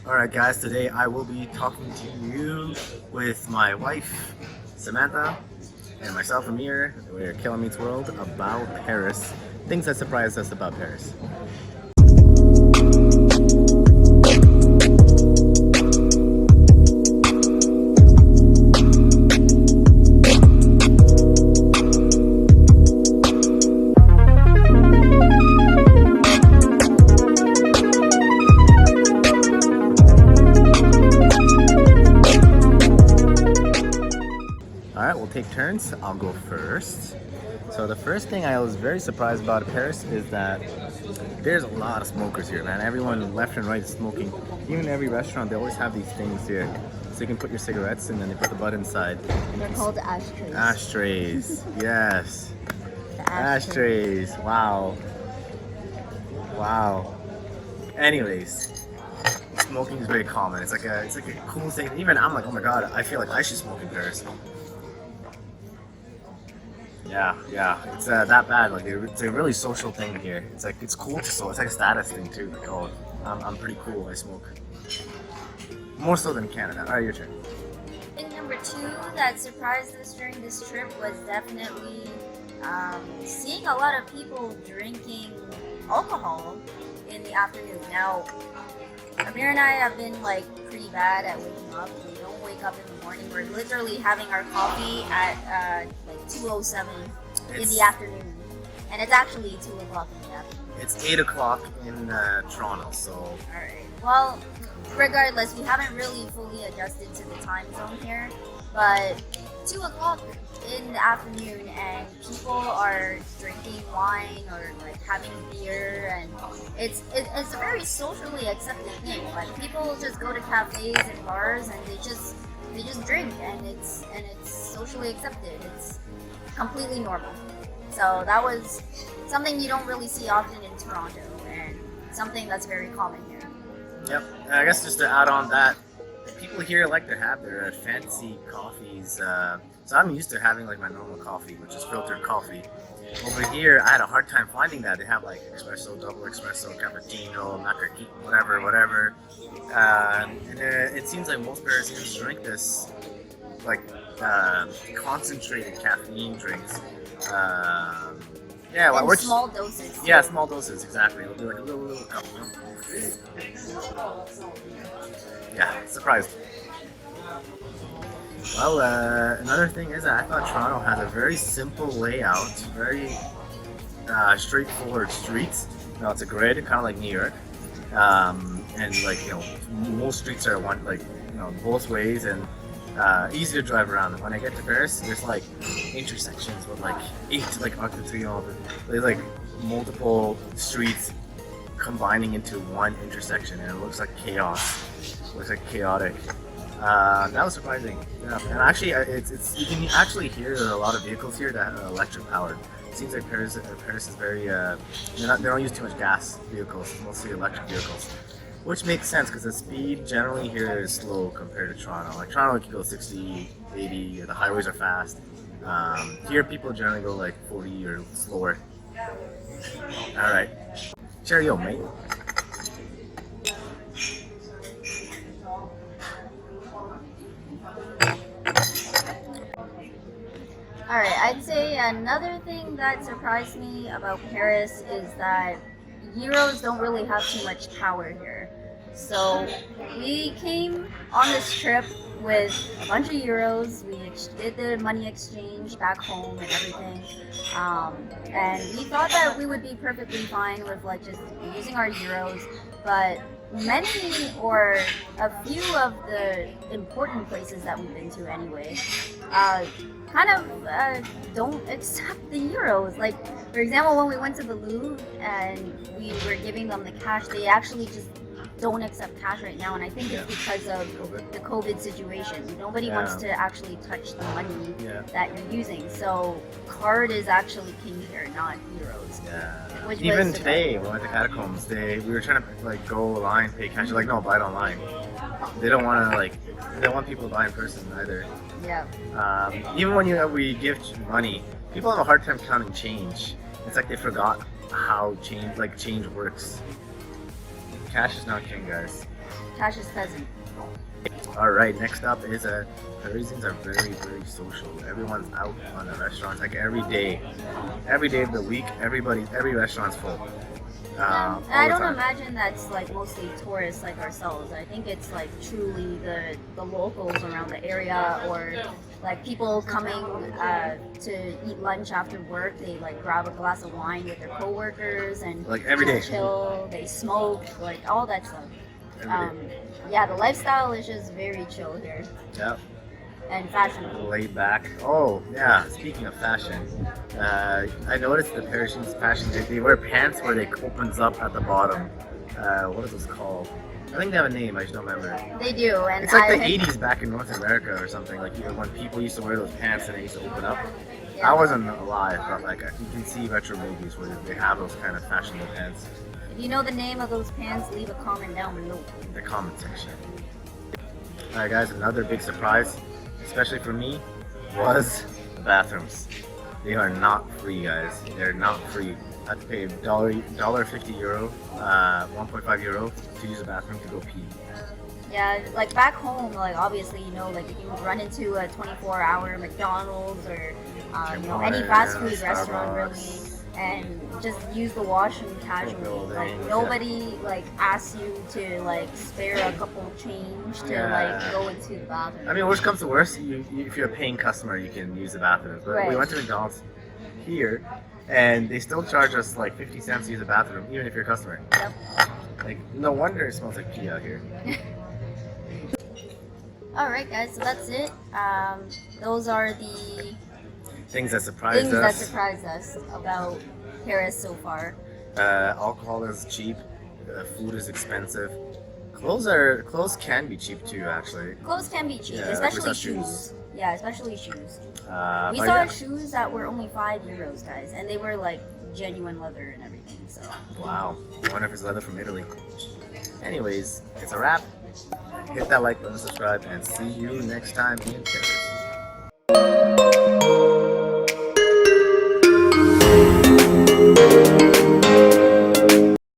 Alright guys, today I will be talking to you with my wife, Samantha, and myself, Amir. We're at Khela Meets World about Paris. Things that surprised us about Paris. Alright, we'll take turns. I'll go first. So the first thing I was very surprised about Paris is that there's a lot of smokers here, man. Everyone left and right is smoking. Even every restaurant, they always have these things here. So you can put your cigarettes and then they put the butt inside. They're called ashtrays. Ashtrays, yes. The Ashtrays, wow. Wow. Anyways, smoking is very common. It's like a cool thing. Even I'm like, oh my god, I feel like I should smoke in Paris. Yeah, it's that bad. Like it's a really social thing here. It's like it's cool to smoke. It's like a status thing too. Like, oh, I'm pretty cool. I smoke. More so than Canada. All right, your turn. Thing number two that surprised us during this trip was definitely seeing a lot of people drinking alcohol in the afternoon. Now, Amir and I have been like pretty bad at waking up. We don't wake up in the morning. We're literally having our coffee at like 2:07 in the afternoon, and it's actually 2 o'clock in the afternoon. It's 8 o'clock in Toronto, so. All right. Well, regardless, we haven't really fully adjusted to the time zone here, but 2 o'clock in the afternoon and people are drinking wine or like having beer, and it's a very socially accepted thing. Like people just go to cafes and bars and they just drink, and it's socially accepted. It's completely normal. So that was something you don't really see often in Toronto, and something that's very common here. Yep. And I guess just to add on that, people here like to have their fancy coffees. So I'm used to having like my normal coffee, which is filtered coffee. Over here, I had a hard time finding that. They have like espresso, double espresso, cappuccino, macchiato, whatever. And it seems like most Parisians drink this like concentrated caffeine drinks. Yeah, In small doses. Yeah, small doses, exactly. It'll be like a little cup. Yeah, surprised. Well, another thing is that I thought Toronto has a very simple layout, very straightforward streets. You know, it's a grid, kind of like New York, and like most streets are both ways and easy to drive around. When I get to Paris, there's like intersections with like 8 like Arc de Triomphe. There's like multiple streets combining into one intersection, and it looks like chaos. It looks like chaotic. That was surprising. Yeah, and actually, you can actually hear a lot of vehicles here that are electric powered. It seems like Paris is very they don't use too much gas vehicles. It's mostly electric vehicles, which makes sense because the speed generally here is slow compared to Toronto. Like Toronto, you can go 60, 80. The highways are fast. Here, people generally go like 40 or slower. All right, cheerio, mate. Alright, I'd say another thing that surprised me about Paris is that Euros don't really have too much power here. So we came on this trip with a bunch of Euros. We did the money exchange back home and everything. And we thought that we would be perfectly fine with like just using our Euros, but many or a few of the important places that we've been to anyway kind of don't accept the Euros. Like, for example, when we went to the Louvre and we were giving them the cash, they actually just don't accept cash right now, and I think it's because of the COVID situation. Nobody wants to actually touch the money that you're using, so card is actually king here, not Euros. Yeah. Even today, when we went to catacombs, we were trying to like go online, pay cash. They're like, no, buy it online. They don't want to they don't want people to buy in person either. Yeah. Even when we give money, people have a hard time counting change. It's like they forgot how change works. Cash is not king, guys. Cash is peasant. All right, next up is Parisians are very, very social. Everyone's out on the restaurants like every day of the week. Every restaurant's full. Yeah, All I the don't time. imagine that's like mostly tourists like ourselves. I think it's like truly the locals around the area, or like people coming to eat lunch after work. They like grab a glass of wine with their coworkers and Like every day. just chill. They smoke, like all that stuff. Every day. Yeah, the lifestyle is just very chill here Yeah. and fashionable. Laid back. Oh yeah. Speaking of fashion, I noticed the Parisians fashion. They wear pants where they opens up at the bottom. What is this called? I think they have a name. I just don't remember. They do, and It's like the '80s back in North America or something. Like when people used to wear those pants and they used to open up. Yeah. I wasn't alive, but like you can see retro movies where they have those kind of fashionable pants. If you know the name of those pants, leave a comment down below. In the comment section. Alright guys, another big surprise, especially for me, was the bathrooms. They are not free, guys. They're not free. I have to pay €1.50, 1.5 euro to use the bathroom to go pee. Yeah, like back home, like obviously, you know, like if you run into a 24-hour McDonald's or you know, any fast food restaurant really, and just use the washroom casually. Like nobody like asks you to like spare a couple change to like go into the bathroom. I mean, worst comes to worst, if you're a paying customer, you can use the bathroom. But Right. we went to McDonald's here, and they still charge us like 50 cents to use the bathroom, even if you're a customer. Yep. Like, no wonder it smells like pee out here. Alright guys, so that's it. Those are the Things that surprised things that us. surprised us about Paris so far. Alcohol is cheap. Food is expensive. Clothes can be cheap too, actually. Clothes can be cheap, Yeah, especially like we saw shoes. Yeah, especially shoes. We But saw yeah. shoes that were only €5, guys, and they were like genuine leather and everything. So Wow. I wonder if it's leather from Italy. Anyways, it's a wrap. Hit that like button, subscribe, and see you next time in Paris.